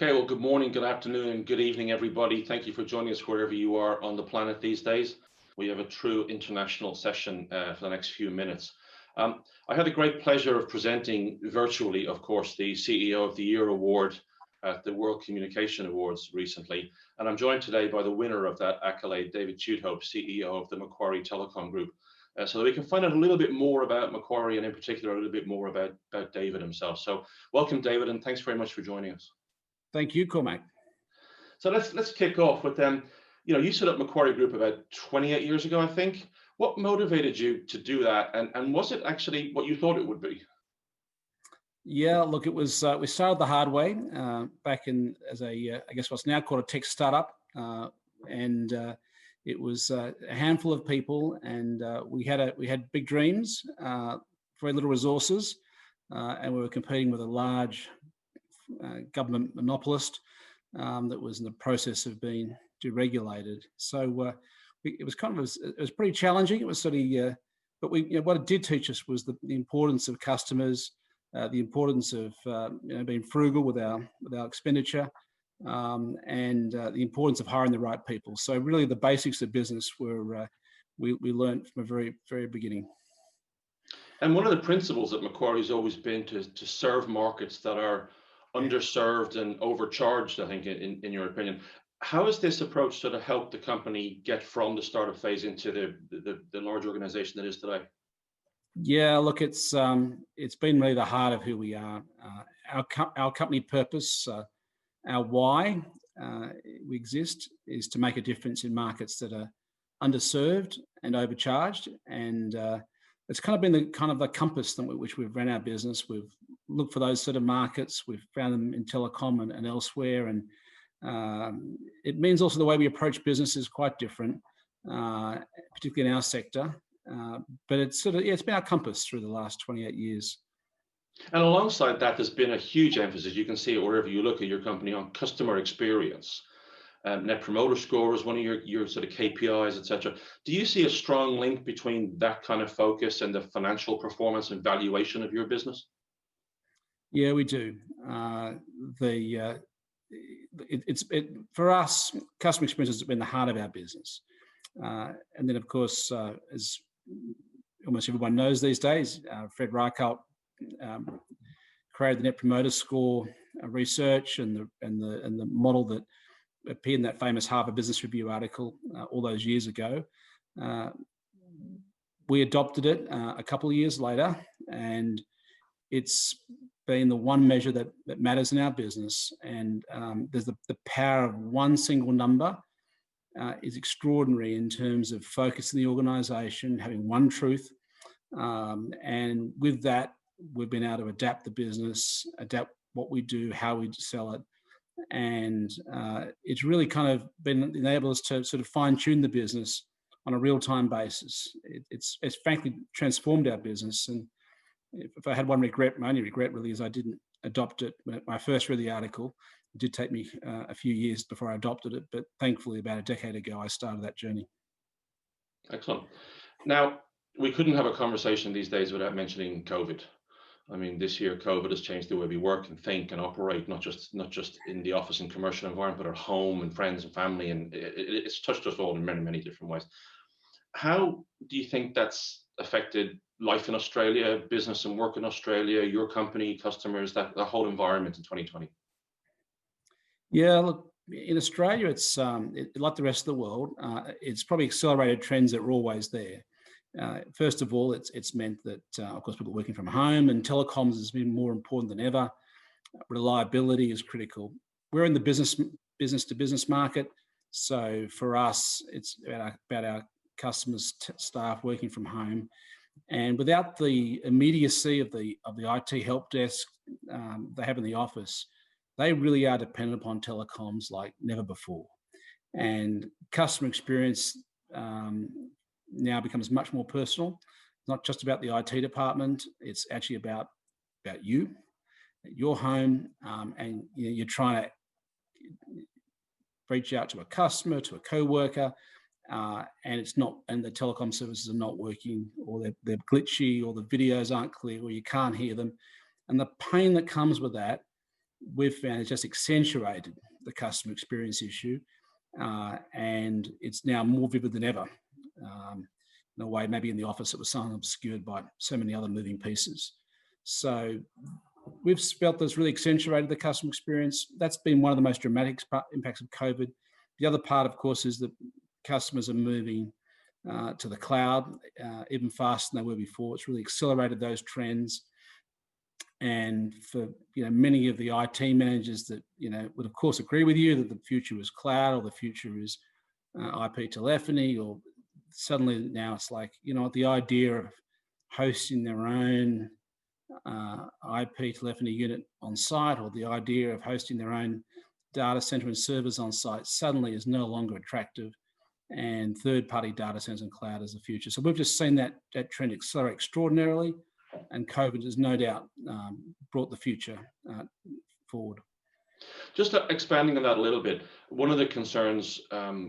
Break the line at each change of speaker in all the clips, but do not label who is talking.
Okay, well, good morning, good afternoon, and good evening, everybody. Thank you for joining us wherever you are on the planet these days. We have a true international session for the next few minutes. I had the great pleasure of presenting virtually, of course, the CEO of the Year award at the World Communication Awards recently. And I'm joined today by the winner of that accolade, David Tudehope, CEO of the Macquarie Telecom Group. So that we can find out a little bit more about Macquarie and in particular a little bit more about David himself. So welcome, David, and thanks very much for joining us.
Thank you, Cormac.
So let's kick off with you set up Macquarie Group about 28 years ago, I think. What motivated you to do that, and was it actually what you thought it would be?
Yeah, look, it was. We started the hard way back in as a, I guess what's now called a tech startup, and it was a handful of people, and we had big dreams, very little resources, and we were competing with a large government monopolist that was in the process of being deregulated. So it was it was pretty challenging. It was sort of, but what it did teach us was the importance of customers, the importance of being frugal with our expenditure, and the importance of hiring the right people. So really, the basics of business were we learned from a very, very beginning.
And one of the principles at Macquarie has always been to serve markets that are underserved and overcharged, I think, in your opinion. How has this approach sort of helped the company get from the startup phase into the large organization that it is today?
Yeah, look, it's been really the heart of who we are. Our company purpose, our why we exist, is to make a difference in markets that are underserved and overcharged, and it's kind of been the compass in which we've run our business. We've looked for those sort of markets. We've found them in telecom and elsewhere, and it means also the way we approach business is quite different, particularly in our sector. But it's it's been our compass through the last 28 years.
And alongside that, there's been a huge emphasis. You can see it wherever you look at your company on customer experience. Net Promoter Score is one of your sort of KPIs, etc. Do you see a strong link between that kind of focus and the financial performance and valuation of your business?
Yeah, we do. For us, customer experience has been the heart of our business, and then of course, as almost everyone knows these days, Fred Reichelt created the Net Promoter Score research and the model that appeared in that famous Harvard Business Review article all those years ago. We adopted it a couple of years later, and it's been the one measure that matters in our business. And there's the power of one single number is extraordinary in terms of focusing the organisation, having one truth, and with that, we've been able to adapt the business, adapt what we do, how we sell it. And it's really kind of enabled us to sort of fine-tune the business on a real-time basis. It's frankly transformed our business. And if I had one regret, my only regret really is I didn't adopt it. When I first read the article, it did take me a few years before I adopted it, but thankfully about a decade ago I started that journey. Excellent.
Now, we couldn't have a conversation these days without mentioning COVID. I mean, this year, COVID has changed the way we work and think and operate, not just in the office and commercial environment, but at home and friends and family. And it's touched us all in many, many different ways. How do you think that's affected life in Australia, business and work in Australia, your company, customers, the whole environment in 2020?
Yeah, look, in Australia, it's like the rest of the world. It's probably accelerated trends that were always there. First of all, it's meant that, of course, people are working from home, and telecoms has been more important than ever. Reliability is critical. We're in the business to business market, so for us, it's about our customers, staff working from home, and without the immediacy of the IT help desk they have in the office, they really are dependent upon telecoms like never before. And customer experience now becomes much more personal. It's not just about the IT department. It's actually about you, your home, and you're trying to reach out to a customer, to a co-worker, and the telecom services are not working, or they're glitchy, or the videos aren't clear, or you can't hear them. And the pain that comes with that we've found it's just accentuated the customer experience issue, and it's now more vivid than ever. In a way, maybe in the office it was somewhat obscured by so many other moving pieces. So we've felt this really accentuated the customer experience. That's been one of the most dramatic impacts of COVID. The other part, of course, is that customers are moving to the cloud even faster than they were before. It's really accelerated those trends. And for many of the IT managers that would of course agree with you that the future is cloud or the future is IP telephony, or suddenly now it's like the idea of hosting their own IP telephony unit on site, or the idea of hosting their own data center and servers on site suddenly is no longer attractive, and third-party data centers and cloud is the future. So we've just seen that trend accelerate extraordinarily, and COVID has no doubt brought the future forward.
Just expanding on that a little bit, one of the concerns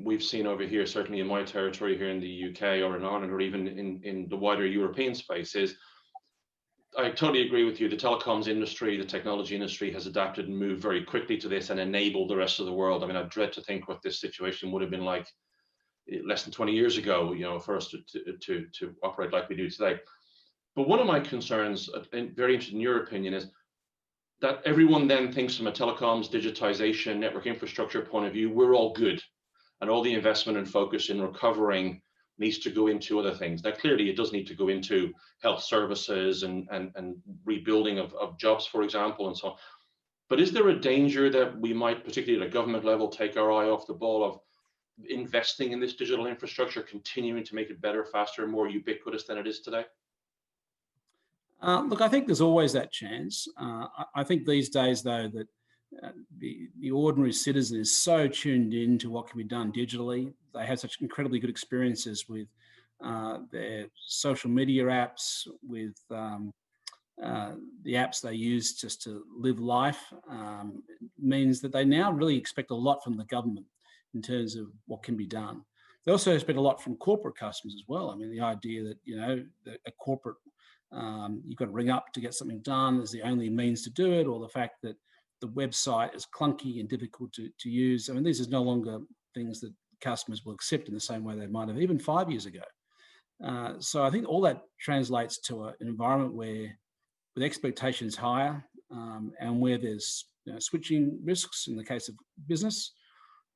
we've seen over here, certainly in my territory here in the UK or in Ireland, or even in the wider European space, is I totally agree with you. The telecoms industry, the technology industry has adapted and moved very quickly to this and enabled the rest of the world. I mean, I dread to think what this situation would have been like less than 20 years ago, for us to operate like we do today. But one of my concerns, and very interested in your opinion, is that everyone then thinks from a telecoms, digitization, network infrastructure point of view, we're all good. And all the investment and focus in recovering needs to go into other things. Now, clearly, it does need to go into health services and rebuilding of jobs, for example, and so on. But is there a danger that we might, particularly at a government level, take our eye off the ball of investing in this digital infrastructure, continuing to make it better, faster, and more ubiquitous than it is today?
Look, I think there's always that chance. I think these days, though, that the ordinary citizen is so tuned in to what can be done digitally. They have such incredibly good experiences with their social media apps, with the apps they use just to live life, means that they now really expect a lot from the government in terms of what can be done. They also expect a lot from corporate customers as well. I mean, the idea that, that a corporate, you've got to ring up to get something done is the only means to do it, or the fact that the website is clunky and difficult to use. I mean, these are no longer things that customers will accept in the same way they might have even 5 years ago. So I think all that translates to an environment where with expectations higher and where there's switching risks in the case of business,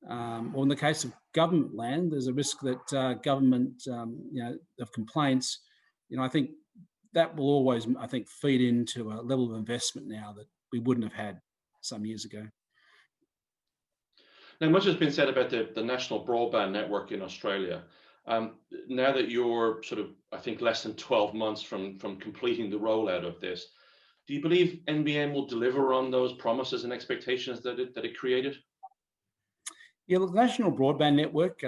or in the case of government land, there's a risk that government, of complaints, I think that will always, feed into a level of investment now that we wouldn't have had some years ago.
Now, much has been said about the national broadband network in Australia. Now that you're sort of, I think, less than 12 months from completing the rollout of this, do you believe NBN will deliver on those promises and expectations that it created?
Yeah, the National Broadband Network,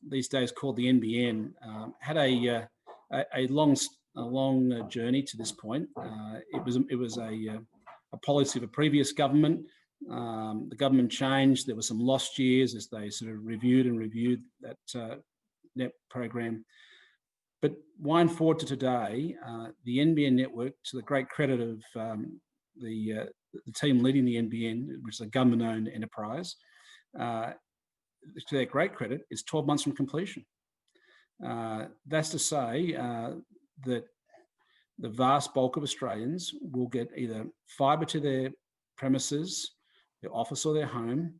these days called the NBN, had a long journey to this point. It was a policy of a previous government. The government changed. There were some lost years as they sort of reviewed that net program. But wind forward to today, the NBN network, to the great credit of the team leading the NBN, which is a government-owned enterprise, to their great credit, is 12 months from completion. That's to say that the vast bulk of Australians will get either fibre to their premises, their office or their home,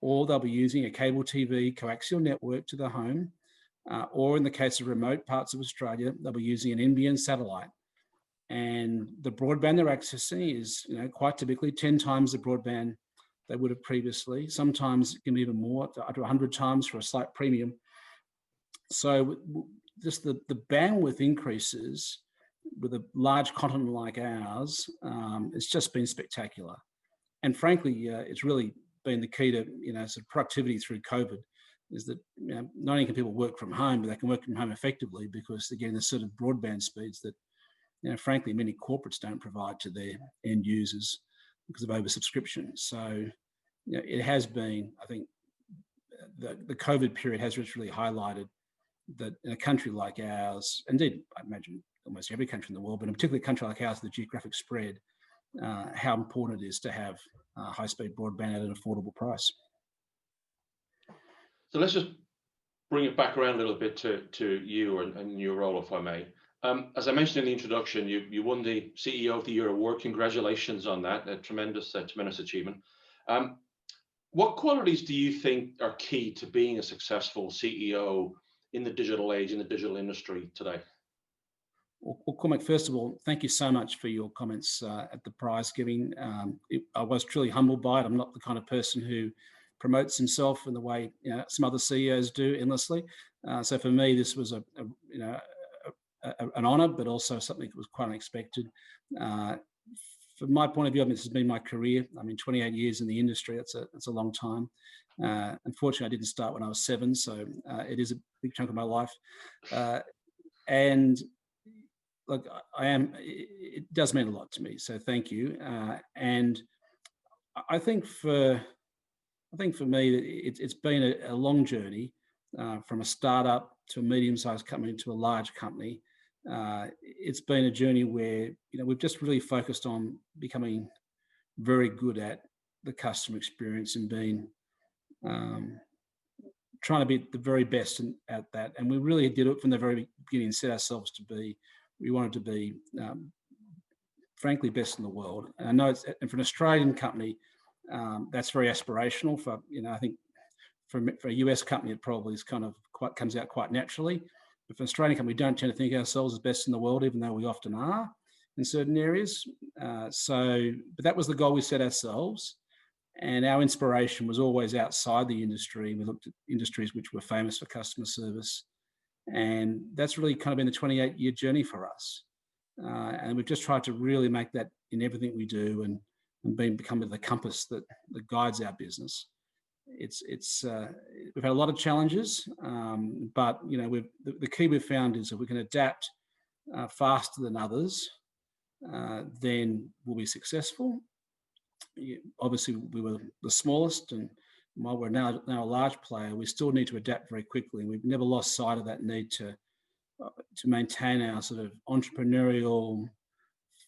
or they'll be using a cable TV coaxial network to the home, or in the case of remote parts of Australia, they'll be using an NBN satellite. And the broadband they're accessing is, quite typically 10 times the broadband they would have previously. Sometimes it can be even more, up to 100 times for a slight premium. So just the bandwidth increases with a large continent like ours, it's just been spectacular. And frankly, it's really been the key to, sort of productivity through COVID, is that not only can people work from home, but they can work from home effectively because they're getting the sort of broadband speeds that, frankly, many corporates don't provide to their end users because of oversubscription. So, it has been, I think, the COVID period has really highlighted that in a country like ours, indeed, I imagine almost every country in the world, but in a particular country like ours, the geographic spread, how important it is to have high-speed broadband at an affordable price.
So let's just bring it back around a little bit to you and your role, if I may. As I mentioned in the introduction, you won the CEO of the Year award. Congratulations on that, a tremendous achievement. What qualities do you think are key to being a successful CEO in the digital age, in the digital industry today?
Well, Cormac, first of all, thank you so much for your comments at the prize giving. I was truly humbled by it. I'm not the kind of person who promotes himself in the way some other CEOs do endlessly. So for me, this was an honour, but also something that was quite unexpected. From my point of view, I mean, this has been my career. I mean, 28 years in the industry. That's a long time. Unfortunately, I didn't start when I was 7, so it is a big chunk of my life. And look, it does mean a lot to me. So thank you. And I think for me, it's been a long journey from a startup to a medium-sized company to a large company. It's been a journey where we've just really focused on becoming very good at the customer experience and being trying to be the very best at that. And we really did it from the very beginning. Set ourselves to be. We wanted to be, frankly, best in the world. And I know and for an Australian company, that's very aspirational. For I think for a US company, it probably is comes out quite naturally. But for an Australian company, we don't tend to think of ourselves as best in the world, even though we often are in certain areas. But that was the goal we set ourselves. And our inspiration was always outside the industry. We looked at industries which were famous for customer service. And that's really kind of been the 28-year journey for us. And we've just tried to really make that in everything we do and become the compass that guides our business. We've had a lot of challenges, but the key we've found is that we can adapt faster than others, then we'll be successful. Obviously, we were the smallest, and while we're now a large player, we still need to adapt very quickly. We've never lost sight of that need to maintain our sort of entrepreneurial,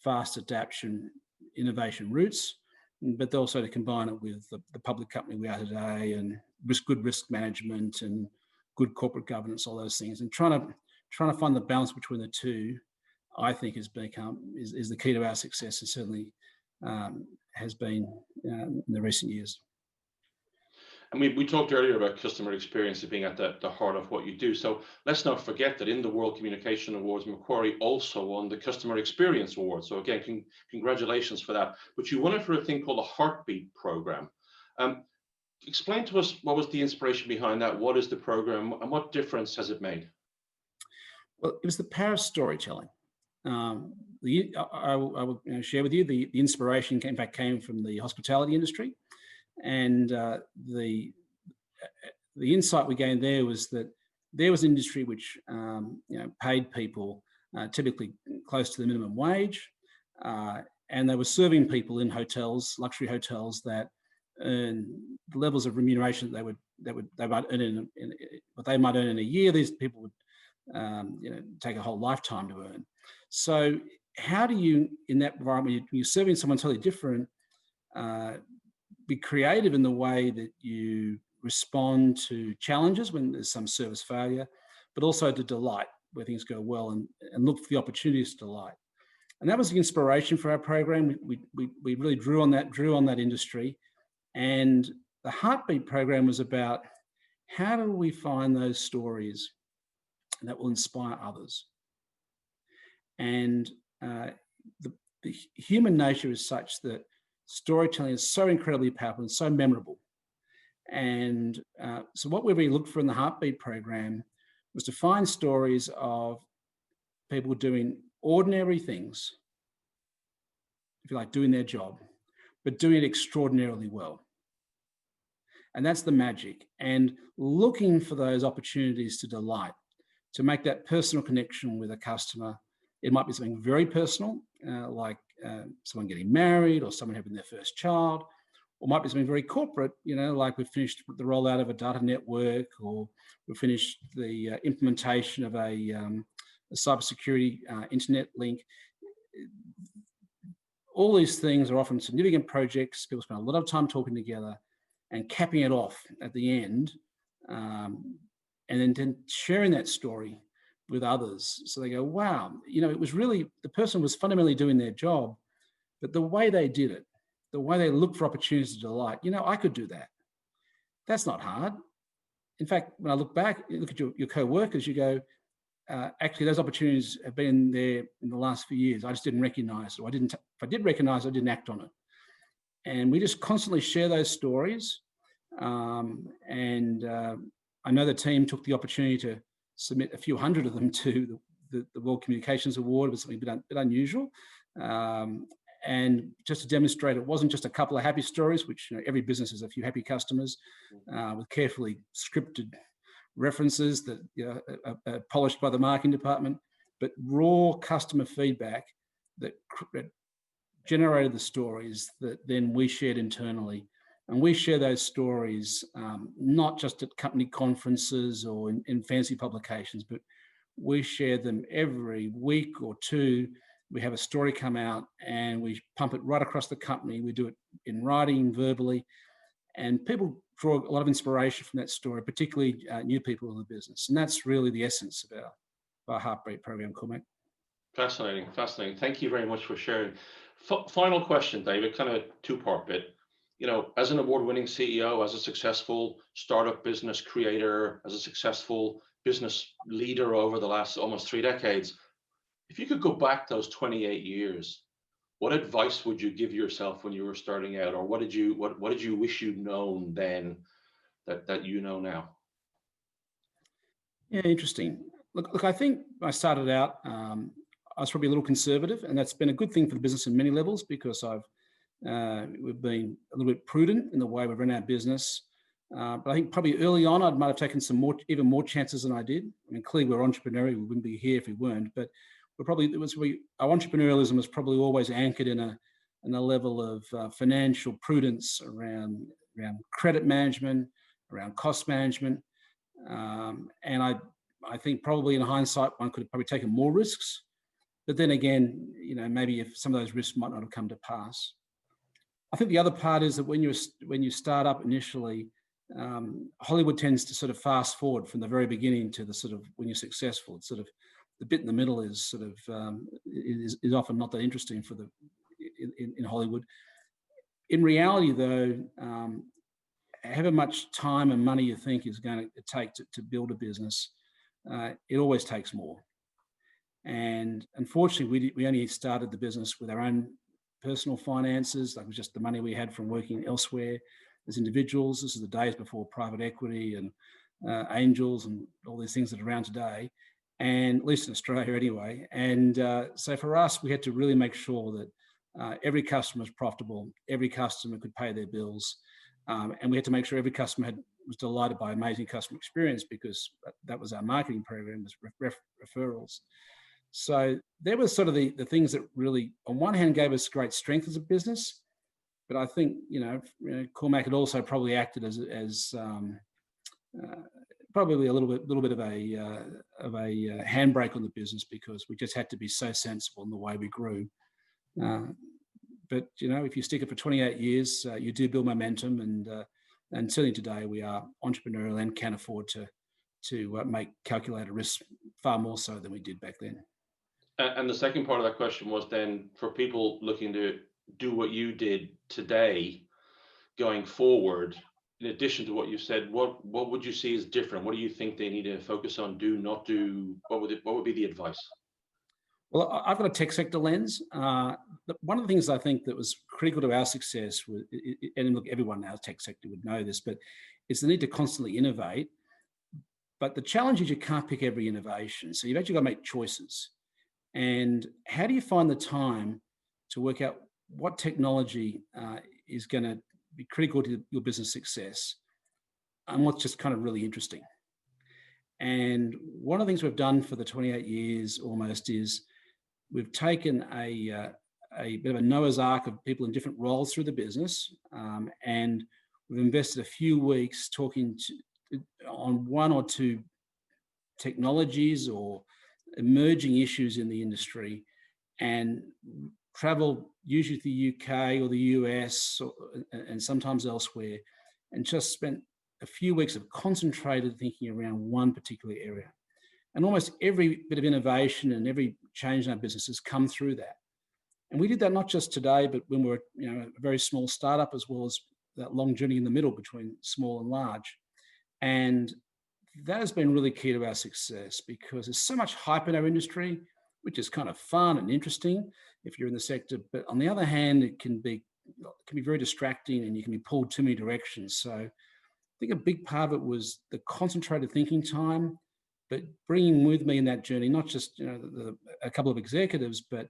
fast adaptation, innovation roots, but also to combine it with the public company we are today, and good risk management and good corporate governance, all those things, and trying to find the balance between the two, I think is the key to our success, and certainly has been in the recent years.
And we talked earlier about customer experience being at the heart of what you do. So let's not forget that in the World Communication Awards, Macquarie also won the Customer Experience Award. So again, congratulations for that. But you won it for a thing called the Heartbeat Program. Explain to us what was the inspiration behind that? What is the program, and what difference has it made?
Well, it was the power of storytelling. I will share with you the inspiration came from the hospitality industry, and the insight we gained there was that there was an industry which paid people typically close to the minimum wage, and they were serving people in hotels, luxury hotels, that earn the levels of remuneration that they might earn in what they might earn in a year. These people would take a whole lifetime to earn. So how do you, in that environment, you're serving someone totally different, be creative in the way that you respond to challenges when there's some service failure, but also to delight where things go well, and look for the opportunities to delight. And that was the inspiration for our program. We really drew on that industry. And the Heartbeat program was about how do we find those stories that will inspire others. And the human nature is such that storytelling is so incredibly powerful and so memorable. And so what we really looked for in the Heartbeat program was to find stories of people doing ordinary things, if you like, doing their job, but doing it extraordinarily well. And that's the magic. And looking for those opportunities to delight, to make that personal connection with a customer. It might be something very personal, like someone getting married or someone having their first child, or might be something very corporate, like we've finished the rollout of a data network, or we've finished the implementation of a cybersecurity internet link. all these things are often significant projects. People spend a lot of time talking together and capping it off at the end, and then sharing that story with others. So they go, wow, it was really, the person was fundamentally doing their job, but the way they did it, the way they looked for opportunities to delight, I could do that. That's not hard. In fact, when I look back, you look at your co-workers, you go, actually, those opportunities have been there in the last few years. I just didn't recognize it. If I did recognize it, I didn't act on it. And we just constantly share those stories. I know the team took the opportunity to submit a few hundred of them to the World Communications Award. It was something a bit unusual. And just to demonstrate it wasn't just a couple of happy stories, which every business has a few happy customers, with carefully scripted references that are polished by the marketing department, but raw customer feedback that generated the stories that then we shared internally. And we share those stories not just at company conferences or in fancy publications, but we share them every week or two. We have a story come out and we pump it right across the company. We do it in writing, verbally, and people draw a lot of inspiration from that story, particularly new people in the business. And that's really the essence of our Heartbeat program, Cormac.
Fascinating. Thank you very much for sharing. Final question, David, kind of a two-part bit. As an award-winning CEO, as a successful startup business creator, as a successful business leader over the last almost 3 decades, if you could go back those 28 years, what advice would you give yourself when you were starting out, or what did you wish you'd known then that you know now?
Yeah, interesting. Look, I think I started out, I was probably a little conservative, and that's been a good thing for the business in many levels, because we've been a little bit prudent in the way we run our business. But I think probably early on, I might have taken even more chances than I did. I mean, clearly we're entrepreneurial. We wouldn't be here if we weren't. But our entrepreneurialism was probably always anchored in a level of financial prudence around credit management, around cost management, and I think probably in hindsight one could have probably taken more risks. But then again, maybe if some of those risks might not have come to pass. I think the other part is that when you start up initially, Hollywood tends to sort of fast forward from the very beginning to the sort of when you're successful. It's sort of the bit in the middle is sort of is often not that interesting in Hollywood. In reality, though, however much time and money you think is going to take to build a business, it always takes more. And unfortunately, we only started the business with our own personal finances. That was just the money we had from working elsewhere as individuals. This is the days before private equity and angels and all these things that are around today, and at least in Australia anyway. And so for us, we had to really make sure that every customer was profitable, every customer could pay their bills, and we had to make sure every customer was delighted by amazing customer experience, because that was our marketing program, was referrals. So there was sort of the things that really, on one hand, gave us great strength as a business, but I think Cormac had also probably acted as probably a little bit of a handbrake on the business, because we just had to be so sensible in the way we grew. But if you stick it for 28 years, you do build momentum, and certainly today we are entrepreneurial and can afford to make calculated risks far more so than we did back then.
And the second part of that question was then, for people looking to do what you did today, going forward, in addition to what you said, what would you see as different? What do you think they need to focus on, do, not do? What would be the advice?
Well, I've got a tech sector lens. One of the things I think that was critical to our success, and look, everyone in our tech sector would know this, but it's the need to constantly innovate. But the challenge is you can't pick every innovation. So you've actually got to make choices. And how do you find the time to work out what technology is going to be critical to your business success and what's just kind of really interesting? And one of the things we've done for the 28 years almost is we've taken a bit of a Noah's Ark of people in different roles through the business, and we've invested a few weeks talking on one or two technologies or emerging issues in the industry, and travelled usually to the UK or the US and sometimes elsewhere, and just spent a few weeks of concentrated thinking around one particular area. And almost every bit of innovation and every change in our business has come through that. And we did that not just today, but when we were a very small startup, as well as that long journey in the middle between small and large. And that has been really key to our success, because there's so much hype in our industry, which is kind of fun and interesting if you're in the sector. But on the other hand, it can be very distracting, and you can be pulled too many directions. So I think a big part of it was the concentrated thinking time, but bringing with me in that journey, not just a couple of executives, but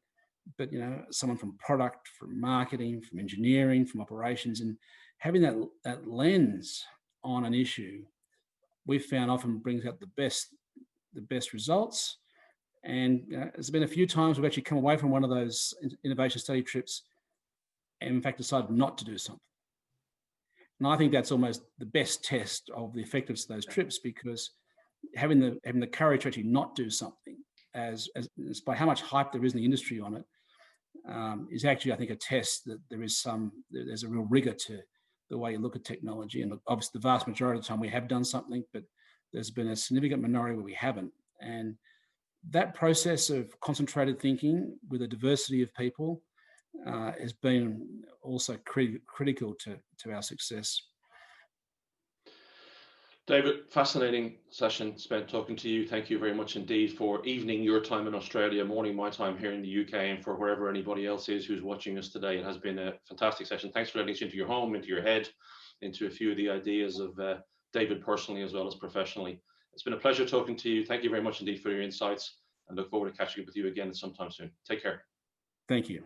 someone from product, from marketing, from engineering, from operations, and having that lens on an issue, we've found often brings out the best results. And there's been a few times we've actually come away from one of those innovation study trips and in fact decided not to do something. And I think that's almost the best test of the effectiveness of those trips, because having the courage to actually not do something, as by how much hype there is in the industry on it, is actually, I think, a test that there's a real rigor to the way you look at technology. And obviously the vast majority of the time we have done something, but there's been a significant minority where we haven't. And that process of concentrated thinking with a diversity of people has been also critical to our success.
David, fascinating session spent talking to you. Thank you very much indeed for evening your time in Australia, morning my time here in the UK, and for wherever anybody else is who's watching us today. It has been a fantastic session. Thanks for letting us into your home, into your head, into a few of the ideas of David personally as well as professionally. It's been a pleasure talking to you. Thank you very much indeed for your insights, and look forward to catching up with you again sometime soon. Take care.
Thank you.